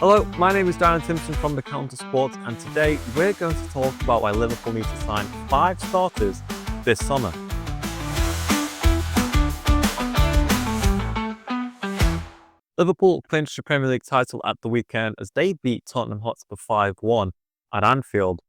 Hello, my name is Darren Simpson from the Counter Sports, and today we're going to talk about why Liverpool need to sign 5 starters this summer. Liverpool clinched the Premier League title at the weekend as they beat Tottenham Hotspur 5-1 at Anfield.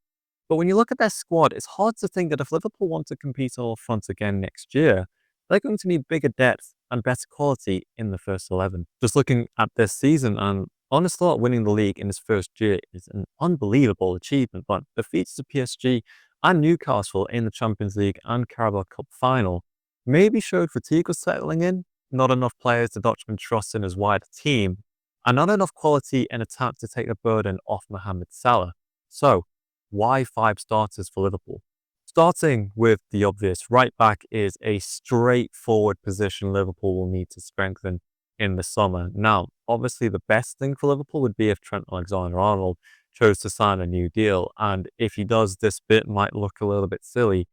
But when you look at their squad, it's hard to think that if Liverpool want to compete all front again next year, they're going to need bigger depth and better quality in the first 11. Just looking at this season, and honestly, winning the league in his first year is an unbelievable achievement, but defeats to PSG and Newcastle in the Champions League and Carabao Cup final maybe showed fatigue was settling in, not enough players the Dutchman trusts in his wider team, and not enough quality in attack to take the burden off Mohamed Salah. So, why 5 starters for Liverpool? Starting with the obvious, right back is a straightforward position Liverpool will need to strengthen in the summer. Now, obviously, the best thing for Liverpool would be if Trent Alexander-Arnold chose to sign a new deal. And if he does, this bit might look a little bit silly.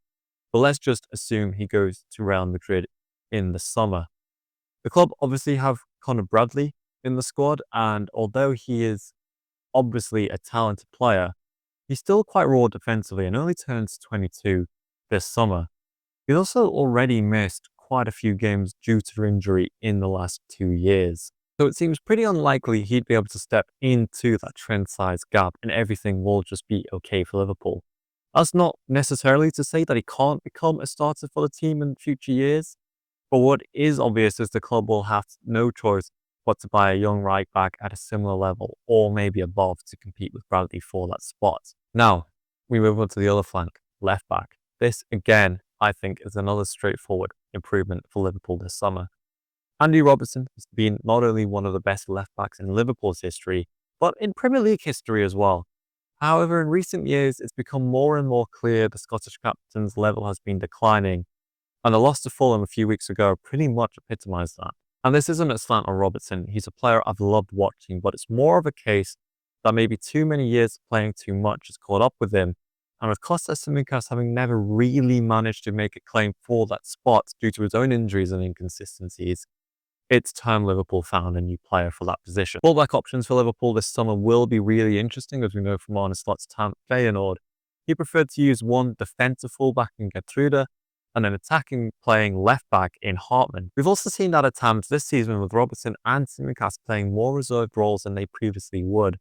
But let's just assume he goes to Real Madrid in the summer. The club obviously have Conor Bradley in the squad. And although he is obviously a talented player, he's still quite raw defensively and only turns 22 this summer. He's also already missed quite a few games due to injury in the last 2 years. So it seems pretty unlikely he'd be able to step into that trend size gap and everything will just be okay for Liverpool. That's not necessarily to say that he can't become a starter for the team in future years, but what is obvious is the club will have no choice but to buy a young right back at a similar level or maybe above to compete with Bradley for that spot. Now, we move on to the other flank, left back. This, again, I think is another straightforward improvement for Liverpool this summer. Andy Robertson has been not only one of the best left backs in Liverpool's history, but in Premier League history as well. However, in recent years, it's become more and more clear the Scottish captain's level has been declining, and the loss to Fulham a few weeks ago pretty much epitomised that. And this isn't a slant on Robertson. He's a player I've loved watching, but it's more of a case that maybe too many years of playing too much has caught up with him. And with Kostas Tsimikas having never really managed to make a claim for that spot due to his own injuries and inconsistencies, it's time Liverpool found a new player for that position. Fullback options for Liverpool this summer will be really interesting, as we know from Arne Slot's time at Feyenoord. He preferred to use one defensive fullback in Gertrude and an attacking playing left back in Hartman. We've also seen that at times this season with Robertson and Tsimikas playing more reserved roles than they previously would.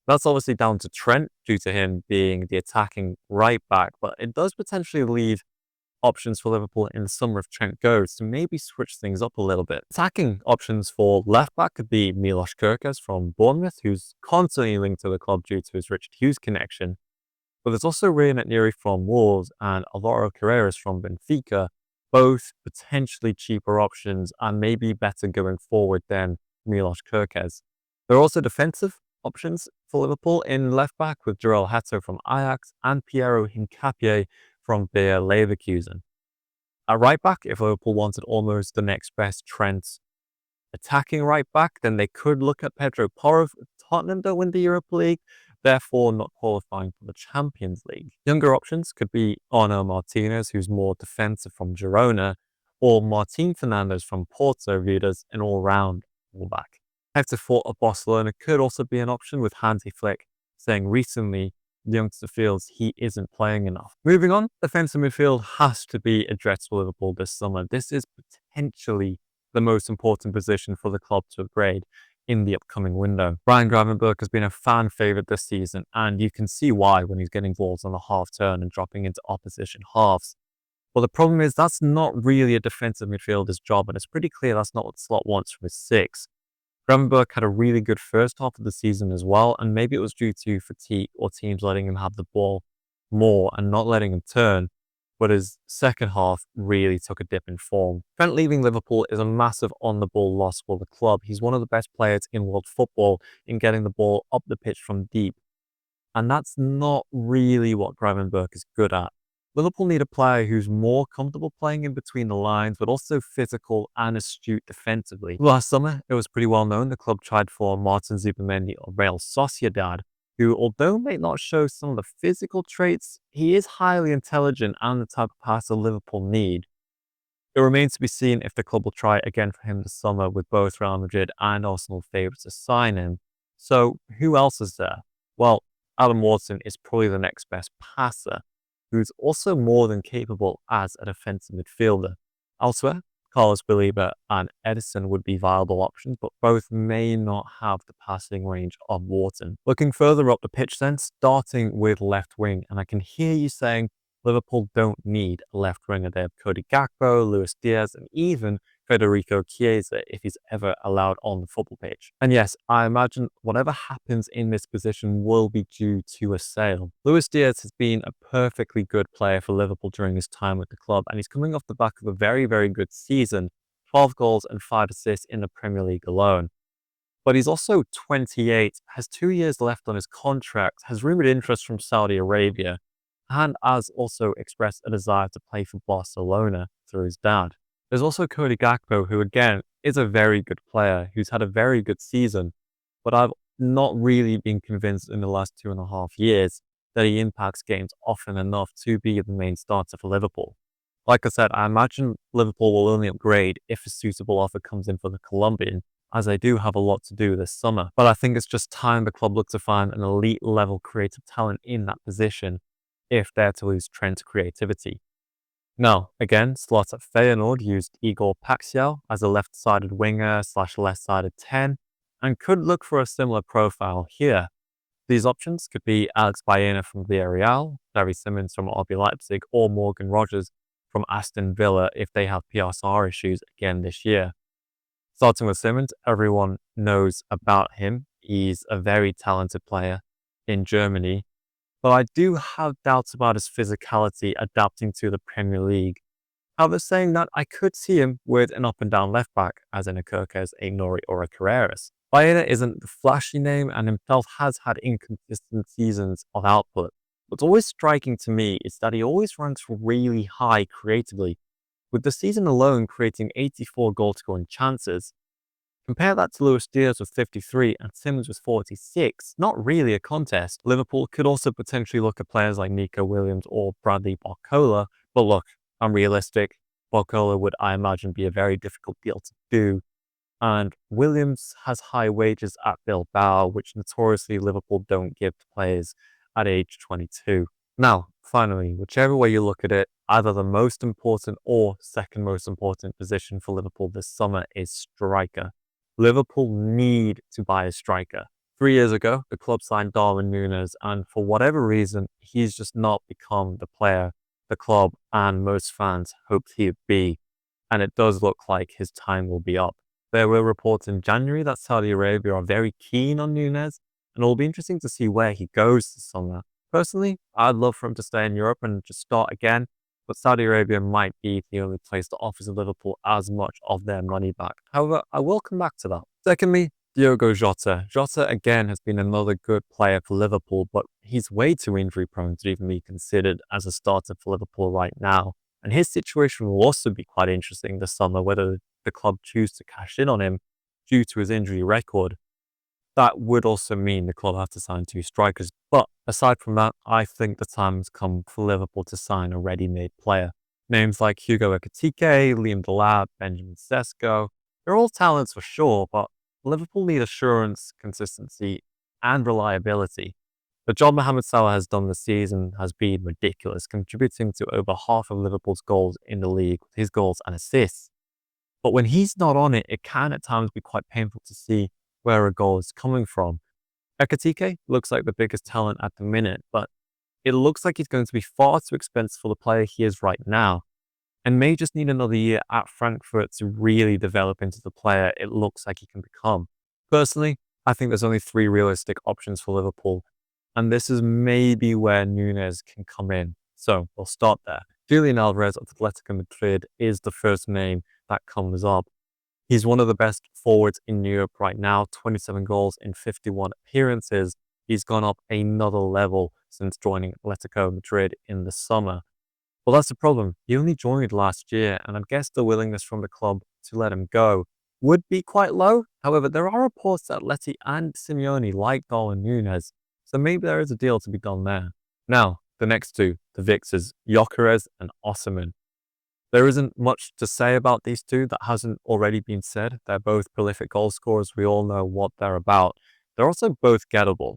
That's obviously down to Trent due to him being the attacking right back, but it does potentially leave options for Liverpool in the summer if Trent goes to maybe switch things up a little bit. Attacking options for left back could be Milos Kerkez from Bournemouth, who's constantly linked to the club due to his Richard Hughes connection. But there's also Ryan Neri from Wolves and Alvaro Carreras from Benfica, both potentially cheaper options and maybe better going forward than Milos Kerkez. There are also defensive options for Liverpool in left back with Jarell Hato from Ajax and Piero Hincapié from Bayer Leverkusen. At right back, if Liverpool wanted almost the next best Trent attacking right back, then they could look at Pedro Porro of Tottenham to win the Europa League, therefore not qualifying for the Champions League. Younger options could be Arnaud Martinez, who's more defensive from Girona, or Martin Fernandes from Porto, viewed as an all-round fullback. Hector Fort of Barcelona could also be an option, with Hansi Flick saying recently the youngster feels he isn't playing enough. Moving on, defensive midfield has to be addressed for Liverpool this summer. This is potentially the most important position for the club to upgrade in the upcoming window. Brian Gravenberch has been a fan favourite this season, and you can see why when he's getting balls on the half turn and dropping into opposition halves. But the problem is that's not really a defensive midfielder's job, and it's pretty clear that's not what Slot wants from his 6. Gravenberch had a really good first half of the season as well, and maybe it was due to fatigue or teams letting him have the ball more and not letting him turn, but his second half really took a dip in form. Trent leaving Liverpool is a massive on-the-ball loss for the club. He's one of the best players in world football in getting the ball up the pitch from deep, and that's not really what Gravenberch is good at. Liverpool need a player who's more comfortable playing in between the lines, but also physical and astute defensively. Last summer, it was pretty well known the club tried for Martin Zubimendi of Real Sociedad, who, although may not show some of the physical traits, he is highly intelligent and the type of passer Liverpool need. It remains to be seen if the club will try again for him this summer, with both Real Madrid and Arsenal favourites to sign him. So who else is there? Well, Adam Watson is probably the next best passer, who's also more than capable as a defensive midfielder. Elsewhere, Carlos Belieber and Edison would be viable options, but both may not have the passing range of Wharton. Looking further up the pitch then, starting with left wing, and I can hear you saying Liverpool don't need a left winger. They have Cody Gakpo, Luis Diaz, and even Federico Chiesa if he's ever allowed on the football pitch. And yes, I imagine whatever happens in this position will be due to a sale. Luis Diaz has been a perfectly good player for Liverpool during his time with the club, and he's coming off the back of a very, very good season, 12 goals and 5 assists in the Premier League alone. But he's also 28, has 2 years left on his contract, has rumored interest from Saudi Arabia, and has also expressed a desire to play for Barcelona through his dad. There's also Cody Gakpo, who again is a very good player, who's had a very good season, but I've not really been convinced in the last 2.5 years that he impacts games often enough to be the main starter for Liverpool. Like I said, I imagine Liverpool will only upgrade if a suitable offer comes in for the Colombian, as they do have a lot to do this summer. But I think it's just time the club look to find an elite level creative talent in that position if they're to lose Trent's creativity. Now, again, slots at Feyenoord used Igor Paxial as a left-sided winger / left-sided 10, and could look for a similar profile here. These options could be Alex Baena from Villarreal, Xavi Simons from RB Leipzig, or Morgan Rogers from Aston Villa if they have PSR issues again this year. Starting with Simons, everyone knows about him. He's a very talented player in Germany, but I do have doubts about his physicality adapting to the Premier League. However, saying that, I could see him with an up and down left back, as in a Kirkes, a Nori, or a Carreras. Baena isn't the flashy name and himself has had inconsistent seasons of output. What's always striking to me is that he always ranks really high creatively, with the season alone creating 84 goal-scoring chances. Compare that to Luis Diaz with 53 and Simmons with 46. Not really a contest. Liverpool could also potentially look at players like Nico Williams or Bradley Barcola, but look, I'm realistic. Barcola would, I imagine, be a very difficult deal to do. And Williams has high wages at Bilbao, which notoriously Liverpool don't give to players at age 22. Now, finally, whichever way you look at it, either the most important or second most important position for Liverpool this summer is striker. Liverpool need to buy a striker. 3 years ago, the club signed Darwin Núñez, and for whatever reason, he's just not become the player the club and most fans hoped he'd be. And it does look like his time will be up. There were reports in January that Saudi Arabia are very keen on Núñez, and it'll be interesting to see where he goes this summer. Personally, I'd love for him to stay in Europe and just start again, but Saudi Arabia might be the only place that offers Liverpool as much of their money back. However, I will come back to that. Secondly, Diogo Jota. Jota again has been another good player for Liverpool, but he's way too injury prone to even be considered as a starter for Liverpool right now. And his situation will also be quite interesting this summer, whether the club choose to cash in on him due to his injury record. That would also mean the club have to sign 2 strikers. But aside from that, I think the time has come for Liverpool to sign a ready-made player. Names like Hugo Ekitike, Liam Delap, Benjamin Sesko, they're all talents for sure, but Liverpool need assurance, consistency, and reliability. The job Mohamed Salah has done this season has been ridiculous, contributing to over half of Liverpool's goals in the league with his goals and assists. But when he's not on it, it can at times be quite painful to see where a goal is coming from. Ekitike looks like the biggest talent at the minute, but it looks like he's going to be far too expensive for the player he is right now, and may just need another year at Frankfurt to really develop into the player it looks like he can become. Personally, I think there's only 3 realistic options for Liverpool, and this is maybe where Núñez can come in. So we'll start there. Julian Alvarez of Atletico Madrid is the first name that comes up. He's one of the best forwards in Europe right now, 27 goals in 51 appearances. He's gone up another level since joining Atletico Madrid in the summer. Well, that's the problem. He only joined last year, and I guess the willingness from the club to let him go would be quite low. However, there are reports that Atleti and Simeone like Darwin Núñez, so maybe there is a deal to be done there. Now, the next 2, the Vixers, Gyökeres and Osimhen. There isn't much to say about these 2 that hasn't already been said. They're both prolific goal scorers. We all know what they're about. they're also both gettable.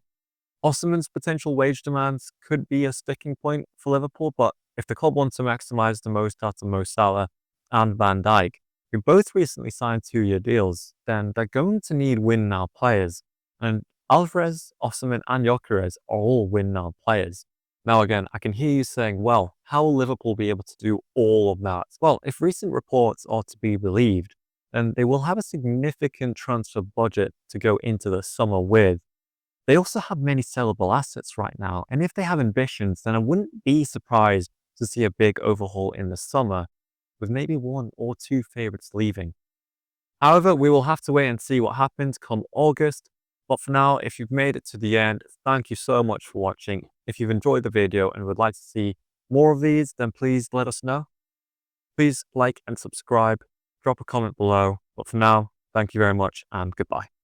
Osimhen's potential wage demands could be a sticking point for Liverpool, but if the club wants to maximise the most out of Mo Salah and Van Dijk, who both recently signed 2-year deals, then they're going to need win-now players. And Alvarez, Osimhen and Gyökeres are all win-now players. Now again, I can hear you saying, well, how will Liverpool be able to do all of that? Well, if recent reports are to be believed, then they will have a significant transfer budget to go into the summer with. They also have many sellable assets right now, and if they have ambitions, then I wouldn't be surprised to see a big overhaul in the summer, with maybe 1 or 2 favourites leaving. However, we will have to wait and see what happens come August. But for now, if you've made it to the end, thank you so much for watching. If you've enjoyed the video and would like to see more of these, then please let us know. Please like and subscribe, drop a comment below. But for now, thank you very much and goodbye.